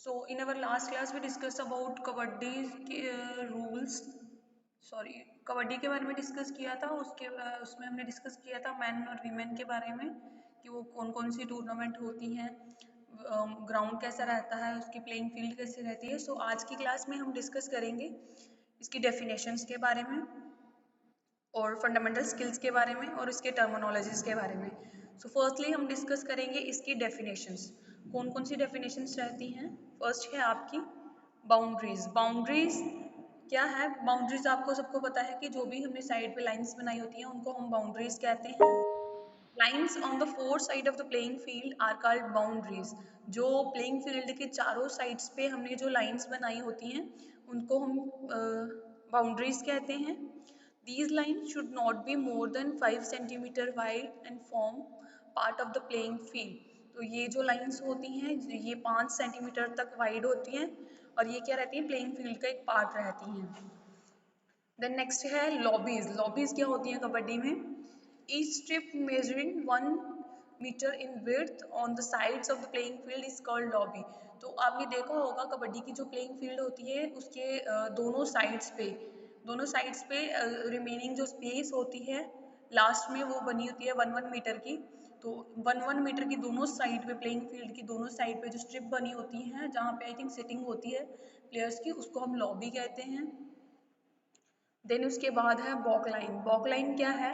So in our last class we discussed about kabaddi के rules. Sorry, kabaddi के बारे में डिस्कस किया था। उसमें हमने डिस्कस किया था मैन और वीमेन के बारे में कि वो कौन कौन सी टूर्नामेंट होती हैं, ग्राउंड कैसा रहता है, उसकी प्लेइंग फील्ड कैसी रहती है। सो आज की क्लास में हम डिस्कस करेंगे इसकी डेफिनेशंस के बारे में और फंडामेंटल स्किल्स के बारे में और इसके टर्मिनोलॉजीज के बारे में। सो फर्स्टली हम डिस्कस करेंगे इसकी डेफिनेशंस। कौन कौन सी डेफिनेशंस रहती हैं। फर्स्ट है आपकी बाउंड्रीज। बाउंड्रीज क्या है? बाउंड्रीज आपको सबको पता है कि जो भी हमने साइड पे लाइंस बनाई होती हैं उनको हम बाउंड्रीज कहते हैं। Lines on the four side of the playing field are called boundaries. जो प्लेइंग फील्ड के चारों साइड्स पे हमने जो लाइन्स बनाई होती हैं उनको हम बाउंड्रीज कहते हैं। These lines should not be more than 5 centimeter wide and form part of the playing field. तो ये जो लाइंस होती हैं ये 5 सेंटीमीटर तक वाइड होती हैं और ये क्या रहती है? प्लेइंग फील्ड का एक पार्ट रहती हैं। देन नेक्स्ट है लॉबीज। लॉबीज क्या होती हैं कबड्डी में? Each strip measuring 1 meter in width on the sides of the playing field is called lobby. तो आपने देखा होगा कबड्डी की जो प्लेइंग फील्ड होती है उसके दोनों साइड्स पे रिमेनिंग जो स्पेस होती है लास्ट में वो बनी होती है 1 मीटर की। तो 1 मीटर की दोनों साइड पे, प्लेइंग फील्ड की दोनों साइड पे जो स्ट्रिप बनी होती है जहाँ पे आई थिंक सिटिंग होती है प्लेयर्स की, उसको हम लॉबी कहते हैं। देन उसके बाद है बॉक लाइन। बॉक लाइन क्या है?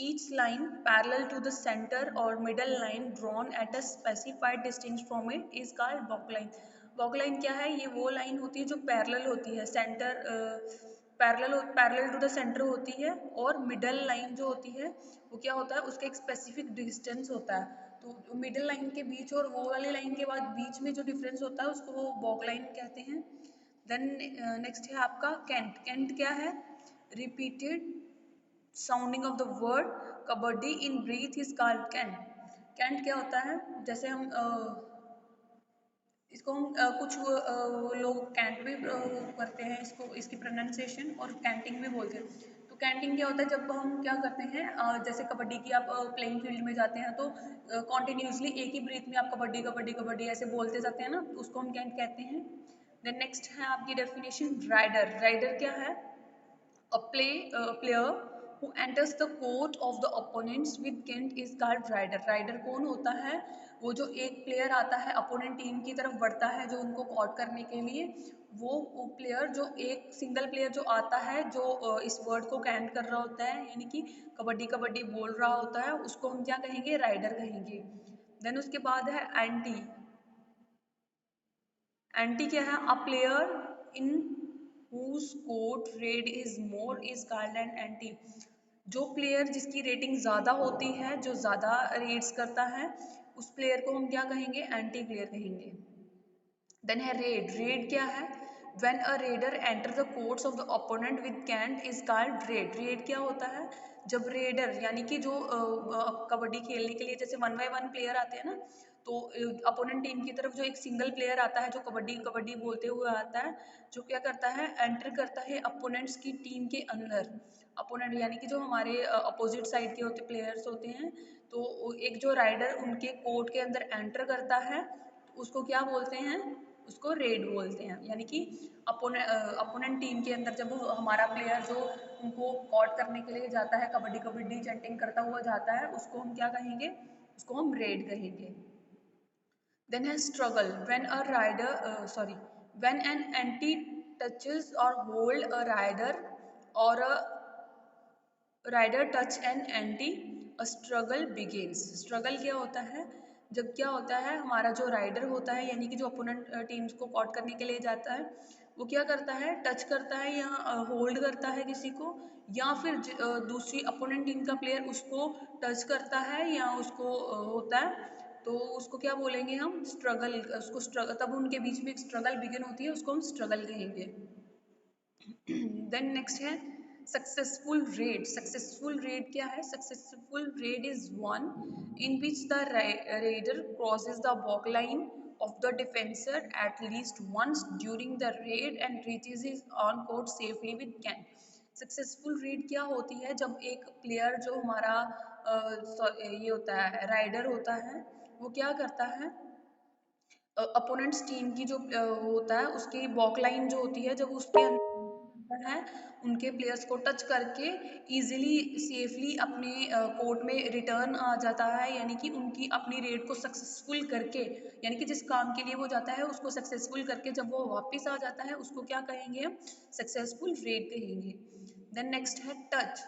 Each line parallel to the center or middle line drawn at a specified distance from it is called balk line. balk line क्या है? ये वो लाइन होती है जो पैरेलल होती है, center parallel to the center होती है और मिडल लाइन जो होती है वो क्या होता है? उसका एक स्पेसिफिक डिस्टेंस होता है। तो मिडल लाइन के बीच और वो वाली लाइन के बाद बीच में जो डिफरेंस होता है उसको वो बॉक लाइन कहते हैं। देन नेक्स्ट है आपका कैंट। कैंट क्या है? Repeated sounding of the word kabaddi in breath is called cant. Cant क्या होता है? जैसे हम इसको हम कुछ लोग कैंट भी करते हैं, इसको इसकी प्रोनाउंसिएशन और कैंटिंग भी बोलते हैं। तो कैंटिंग क्या होता है? जब हम क्या करते हैं जैसे कबड्डी की आप प्लेइंग फील्ड में जाते हैं तो कॉन्टिन्यूसली एक ही ब्रीथ में आप कबड्डी कबड्डी कबड्डी ऐसे बोलते जाते हैं ना, उसको हम कैंट कहते हैं। देन नेक्स्ट है आपकी डेफिनेशन राइडर। राइडर क्या है? A player who enters the court of the opponents with Kent is called rider. Raider कौन होता है? वो जो एक प्लेयर आता है अपोनेंट टीम की तरफ बढ़ता है जो उनको कॉट करने के लिए, वो प्लेयर जो एक सिंगल प्लेयर जो आता है जो इस वर्ड को कैंट कर रहा होता है यानी कि कबड्डी कबड्डी बोल रहा होता है, उसको हम क्या कहेंगे? राइडर कहेंगे। देन उसके बाद है एंटी। एंटी क्या है? A player in whose court rate is more is called an anti. जो प्लेयर जिसकी रेटिंग ज़्यादा होती है, जो ज़्यादा रेट्स करता है, उस प्लेयर को हम क्या कहेंगे? एंटी प्लेयर कहेंगे। देन है रेड। रेड क्या है? When a raider enter the courts of the opponent with cant is called raid. Red क्या होता है? जब रेडर यानी कि जो कबड्डी खेलने के लिए जैसे 1 बाय 1 प्लेयर आते हैं ना, तो अपोनेंट टीम की तरफ जो एक सिंगल प्लेयर आता है जो कबड्डी कबड्डी बोलते हुए आता है, जो क्या करता है? एंटर करता है अपोनेंट्स की टीम के अंदर। अपोनेंट यानी कि जो हमारे अपोजिट साइड के होते प्लेयर्स होते हैं, तो एक जो राइडर उनके कोर्ट के अंदर एंटर करता है उसको क्या बोलते हैं? उसको रेड बोलते हैं। यानी कि अपोनेंट टीम के अंदर जब हमारा प्लेयर जो उनको कॉट करने के लिए जाता है, कबड्डी कबड्डी चैंटिंग करता हुआ जाता है, उसको हम क्या कहेंगे? उसको हम रेड कहेंगे। देन है struggle. When an anti touches or hold a raider or a raider touch an anti a struggle begins. Struggle क्या होता है? जब क्या होता है हमारा जो राइडर होता है यानी कि जो अपोनेंट टीम्स को कॉट करने के लिए जाता है, वो क्या करता है? टच करता है या होल्ड करता है किसी को, या फिर दूसरी अपोनेंट टीम का प्लेयर उसको टच करता है या उसको होता है, तो उसको क्या बोलेंगे हम? स्ट्रगल। उसको स्ट्रगल, तब उनके बीच में एक स्ट्रगल बिगिन होती है, उसको हम स्ट्रगल कहेंगे। देन नेक्स्ट है सक्सेसफुल रेड। सक्सेसफुल रेड क्या है? Successful raid is one in which the raider crosses the baulk line of the defender at least once during the raid and reaches his on court safely with can. Successful raid क्या होती है? जब एक player जो हमारा ये होता है राइडर होता है, वो क्या करता है? अपोनेंट्स टीम की जो होता है उसकी बॉक लाइन जो होती है, जब उसके अंदर है उनके प्लेयर्स को टच करके इजीली सेफली अपने कोर्ट में रिटर्न आ जाता है, यानी कि उनकी अपनी रेड को सक्सेसफुल करके, यानी कि जिस काम के लिए वो जाता है उसको सक्सेसफुल करके जब वो वापस आ जाता है उसको क्या कहेंगे हम, सक्सेसफुल रेड कहेंगे। देन नेक्स्ट है touch.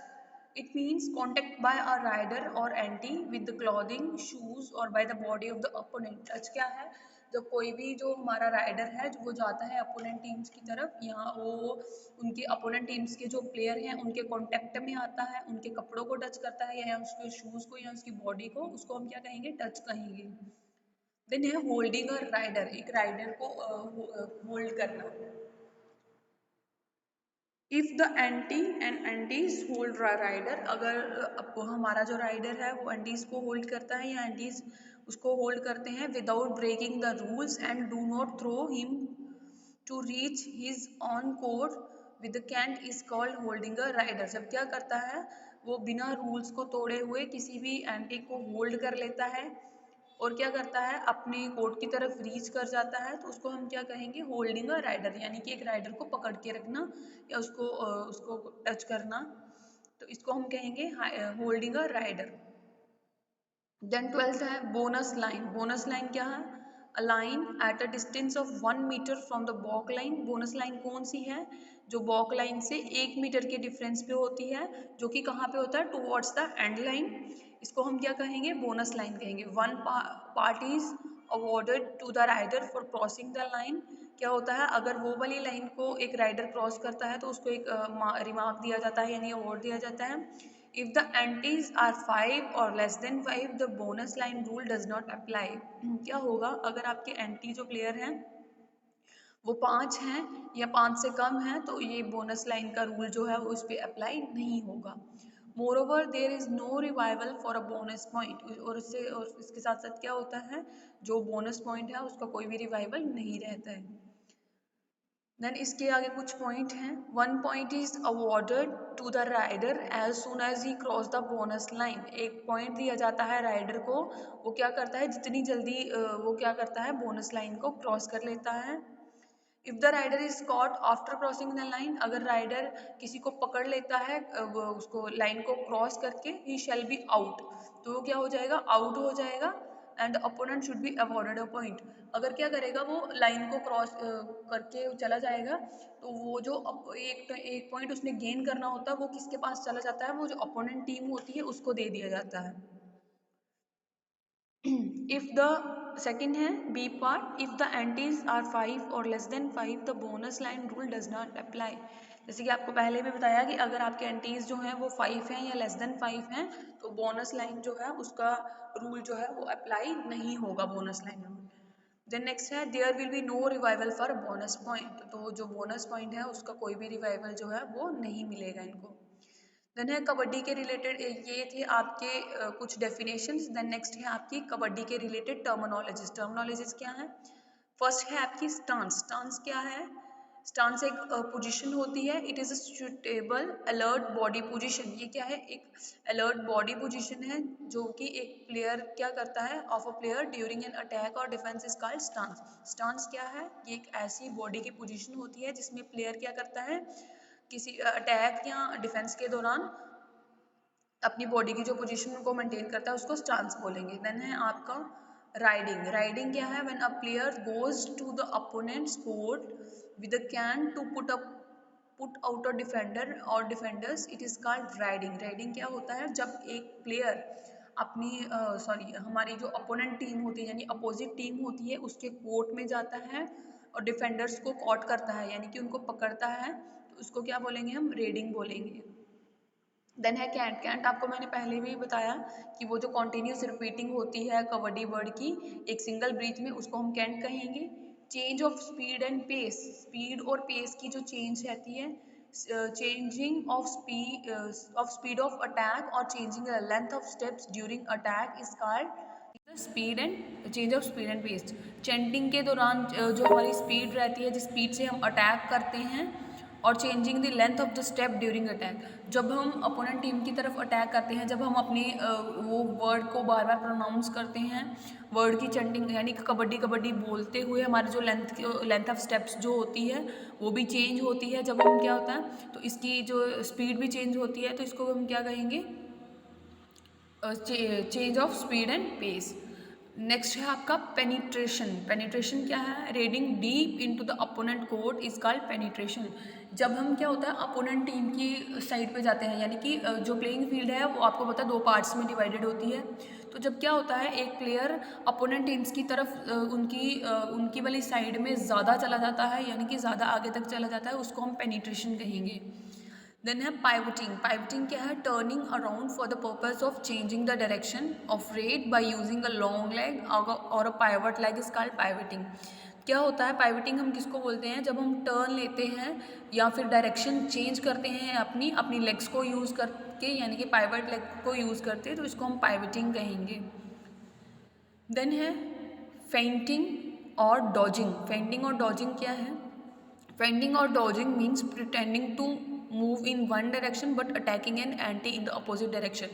It means contact by a rider or anti with the clothing, shoes or by the body of the opponent. Touch क्या है, जब कोई भी जो हमारा राइडर है जो वो जाता है अपोनेंट टीम्स की तरफ, यहाँ वो उनके अपोनेंट टीम्स के जो प्लेयर हैं उनके कांटेक्ट में आता है, उनके कपड़ों को टच करता है या उसके शूज़ को या उसकी बॉडी को, उसको हम क्या कहेंगे, टच कहेंगे। देन है होल्डिंग अ राइडर, एक राइडर को होल्ड करना। If the anti and antis hold raider, अगर हमारा जो राइडर है वो एंटीज को होल्ड करता है या एंटीज उसको होल्ड करते हैं without breaking the rules and do not throw him to reach his on court with cant is called holding a raider. जब क्या करता है वो बिना रूल्स को तोड़े हुए किसी भी एंटी को होल्ड कर लेता है और क्या करता है अपने कोर्ट की तरफ रीच कर जाता है, तो उसको हम क्या कहेंगे, होल्डिंग अ राइडर, यानी कि एक राइडर को पकड़ के रखना या उसको टच करना, तो इसको हम कहेंगे holding a raider. Then twelfth है बोनस लाइन। बोनस लाइन क्या है, a line at a distance of 1 metre from the baulk line. Bonus line कौन सी है, जो बॉक लाइन से 1 मीटर के डिफरेंस पे होती है, जो कि कहाँ पे होता है, टुवर्ड्स द एंड लाइन। इसको हम क्या कहेंगे, बोनस लाइन कहेंगे। One part is awarded to the raider for crossing the line. क्या होता है, अगर वो वाली लाइन को एक राइडर क्रॉस करता है तो उसको एक रिमार्क दिया जाता है यानी अवार्ड दिया जाता है। If the antis are 5 or less than 5, the bonus line rule does not apply. क्या होगा अगर आपके एंटी जो प्लेयर हैं वो 5 हैं या 5 से कम है, तो ये बोनस लाइन का रूल जो है वो उस पर अप्लाई नहीं होगा। More there is no revival for a bonus point, और इसके साथ साथ क्या होता है, जो बोनस पॉइंट है उसका कोई भी रिवाइवल नहीं रहता है। देन इसके आगे कुछ पॉइंट हैं। 1 point is awarded to the raider as soon as he cross the bonus line. एक पॉइंट दिया जाता है राइडर को, वो क्या करता है जितनी जल्दी वो क्या करता है बोनस लाइन को क्रॉस कर लेता है। If the raider is caught after crossing the line, अगर राइडर किसी को पकड़ लेता है वो उसको लाइन को क्रॉस करके, ही शैल बी आउट, तो वो क्या हो जाएगा, आउट हो जाएगा। And opponent should be awarded a point. अगर क्या करेगा वो लाइन को क्रॉस करके चला जाएगा, तो वो जो एक पॉइंट उसने गेन करना होता है वो किसके पास चला जाता है, वो जो अपोनेंट टीम होती है उसको दे दिया जाता है। इफ द सेकेंड है B part, if the antis are 5 और less than 5 the bonus line rule does not apply. जैसे कि आपको पहले भी बताया कि अगर आपके एंटीज जो हैं वो 5 हैं या लेस देन 5 हैं, तो बोनस लाइन जो है उसका रूल जो है वो अप्लाई नहीं होगा, bonus line rule. Then next है there will be no revival for bonus point, तो जो बोनस पॉइंट है उसका कोई भी रिवाइवल जो है वो नहीं मिलेगा इनको। देन है कबड्डी के रिलेटेड, ये थे आपके कुछ डेफिनेशंस। देन नेक्स्ट है आपकी कबड्डी के रिलेटेड टर्मिनोलॉजीज। टर्मिनोलॉजीज क्या है, फर्स्ट है आपकी स्टांस। स्टांस क्या है, स्टांस एक पोजीशन होती है, it is a suitable alert body position. ये क्या है, एक अलर्ट बॉडी पोजीशन है जो कि एक प्लेयर क्या करता है of a player during an attack और defence is called stance. Stance क्या है, ये एक ऐसी बॉडी की पोजीशन होती है जिसमें प्लेयर क्या करता है किसी अटैक या डिफेंस के दौरान अपनी बॉडी की जो पोजीशन को मेंटेन करता है उसको स्टांस बोलेंगे। देन है आपका राइडिंग। राइडिंग क्या है, when a player goes to the opponent's court with a cant to put out a defender और defenders, it is called raiding. Raiding क्या होता है, जब एक प्लेयर अपनी हमारी जो अपोनेंट टीम होती है यानी अपोजिट टीम होती है उसके कोर्ट में जाता है और डिफेंडर्स को कॉट करता है यानी कि उनको पकड़ता है, तो उसको क्या बोलेंगे, हम रेडिंग बोलेंगे। देन है कैंट। कैंट आपको मैंने पहले भी बताया कि वो जो कॉन्टिन्यूस रिपीटिंग होती है कबड्डी वर्ड की एक सिंगल ब्रीथ में, उसको हम कैंट कहेंगे। Change of speed and pace, speed और पेस की जो चेंज रहती है, changing of speed of attack और changing the length of steps during attack is called speed and change of speed and pace. Chanting के दौरान जो हमारी स्पीड रहती है, जिस स्पीड से हम अटैक करते हैं और changing the length of the step during attack. जब हम अपोनेंट टीम की तरफ अटैक करते हैं, जब हम अपनी वो वर्ड को बार बार प्रोनाउंस करते हैं, वर्ड की चेंजिंग यानी कि कबड्डी कबड्डी बोलते हुए हमारी जो लेंथ ऑफ स्टेप्स जो होती है वो भी चेंज होती है। जब हम क्या होता है तो इसकी जो स्पीड भी चेंज होती है, तो इसको हम क्या कहेंगे, change of speed and pace. Next है आपका पेनिट्रेशन। पेनिट्रेशन क्या है, reading deep into the opponent court is called penetration. जब हम क्या होता है अपोनेंट टीम की साइड पे जाते हैं, यानी कि जो प्लेइंग फील्ड है वो आपको पता है 2 पार्ट्स में डिवाइडेड होती है। तो जब क्या होता है एक प्लेयर अपोनेंट टीम्स की तरफ उनकी वाली साइड में ज़्यादा चला जाता है, यानी कि ज़्यादा आगे तक चला जाता है, उसको हम पेनिट्रेशन कहेंगे। देन है पाइवटिंग। पाइवटिंग क्या है, turning around for the purpose of changing the direction of rate by using a long leg और अ पाइवट लेग इज कॉल्ड पाइवटिंग। क्या होता है पाइवटिंग, हम किसको बोलते हैं, जब हम टर्न लेते हैं या फिर डायरेक्शन चेंज करते हैं अपनी अपनी लेग्स को यूज़ करके, यानी कि पाइवट लेग को यूज़ करते हैं, तो इसको हम पाइवटिंग कहेंगे। देन है फेंटिंग और डॉजिंग। फेंटिंग और डॉजिंग क्या है, फेंटिंग और dodging means pretending to move in one direction but attacking an anti in the opposite direction.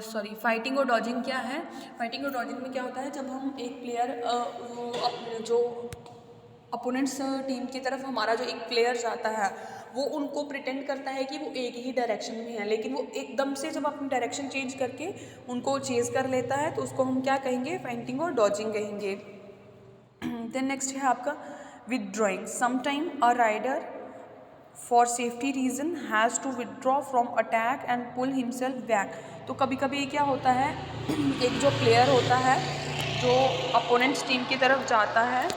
Sorry, fighting और डॉजिंग क्या है, फाइटिंग और डॉजिंग में क्या होता है, जब हम एक प्लेयर वो अपने जो अपोनेंट्स टीम की तरफ हमारा जो एक प्लेयर जाता है वो उनको प्रिटेंड करता है कि वो एक ही डायरेक्शन में है, लेकिन वो एकदम से जब अपनी डायरेक्शन चेंज करके उनको चेज कर लेता है, तो उसको हम क्या कहेंगे, फेंटिंग और डॉजिंग कहेंगे। देन नेक्स्ट है आपका withdrawing. Sometime a rider for safety reason has to withdraw from attack and pull himself back. तो कभी कभी क्या होता है एक जो प्लेयर होता है जो अपोनेंट्स टीम की तरफ जाता है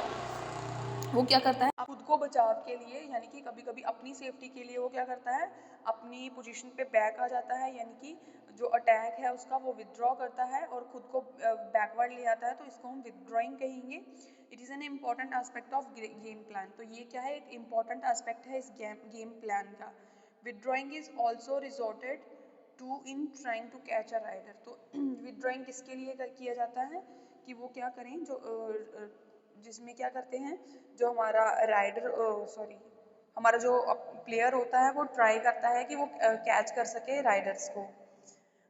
वो क्या करता है खुद को बचाव के लिए, यानी कि कभी कभी अपनी सेफ्टी के लिए वो क्या करता है अपनी पोजीशन पे बैक आ जाता है, यानी कि जो अटैक है उसका वो विदड्रॉ करता है और खुद को बैकवर्ड ले आता है, तो इसको हम विदड्रॉइंग कहेंगे। It is an important aspect of game plan. तो ये क्या है, एक इम्पॉर्टेंट एस्पेक्ट है इस गेम प्लान का। Withdrawing is also resorted to in trying to catch a raider. तो विदड्रॉइंग किसके लिए किया जाता है कि वो क्या करें, जो जिसमें क्या करते हैं, जो हमारा राइडर सॉरी हमारा जो प्लेयर होता है वो ट्राई करता है कि वो कैच कर सके राइडर्स को।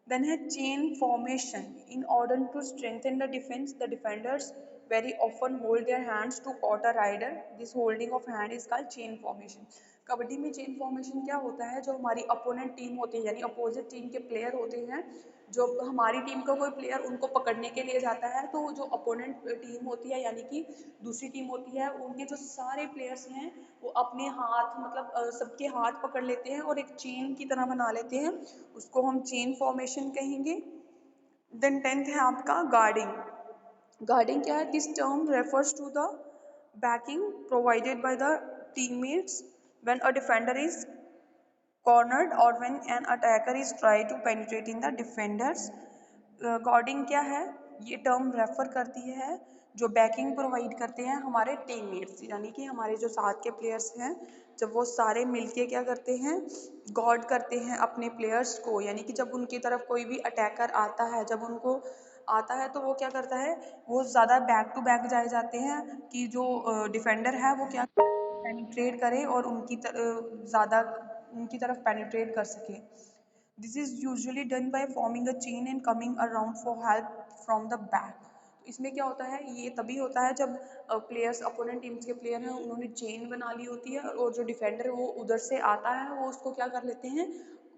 देन है chain formation. In order to strengthen the defence, the defenders very often hold their hands to caught a rider. This holding of hand is called chain formation. Kabaddi में chain formation क्या होता है, जो हमारी opponent team होती है यानी opposite team के प्लेयर होते हैं, जो हमारी टीम का कोई प्लेयर उनको पकड़ने के लिए जाता है, तो जो अपोनेंट टीम होती है यानी कि दूसरी टीम होती है, उनके जो सारे प्लेयर्स हैं वो अपने हाथ मतलब सबके हाथ पकड़ लेते हैं और एक चेन की तरह बना लेते हैं, उसको हम चेन फॉर्मेशन कहेंगे। देन 10th है आपका गार्डिंग। गार्डिंग क्या है, this term refers to the backing provided by the teammates when a defender is cornered और when an attacker is try to penetrate in the defenders. Guarding क्या है, ये term refer करती है जो बैकिंग प्रोवाइड करते हैं हमारे टीममेट्स, यानी कि हमारे जो साथ के प्लेयर्स हैं, जब वो सारे मिलके क्या करते हैं, गार्ड करते हैं अपने प्लेयर्स को, यानी कि जब उनकी तरफ कोई भी अटैकर आता है, जब उनको आता है तो वो क्या करता है, वो ज़्यादा बैक टू बैक जाए जाते हैं कि जो डिफेंडर है वो क्या पेनिट्रेट करे और ज़्यादा उनकी तरफ पेनिट्रेट कर सके। This is usually done by forming a chain and coming around for help from the back. इसमें क्या होता है, ये तभी होता है जब प्लेयर्स अपोनेंट टीम्स के प्लेयर हैं उन्होंने चेन बना ली होती है और जो डिफेंडर है वो उधर से आता है, वो उसको क्या कर लेते हैं,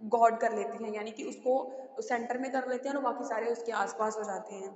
गॉड कर लेते हैं, यानी कि उसको सेंटर में कर लेते हैं और बाकी सारे उसके आसपास हो जाते हैं।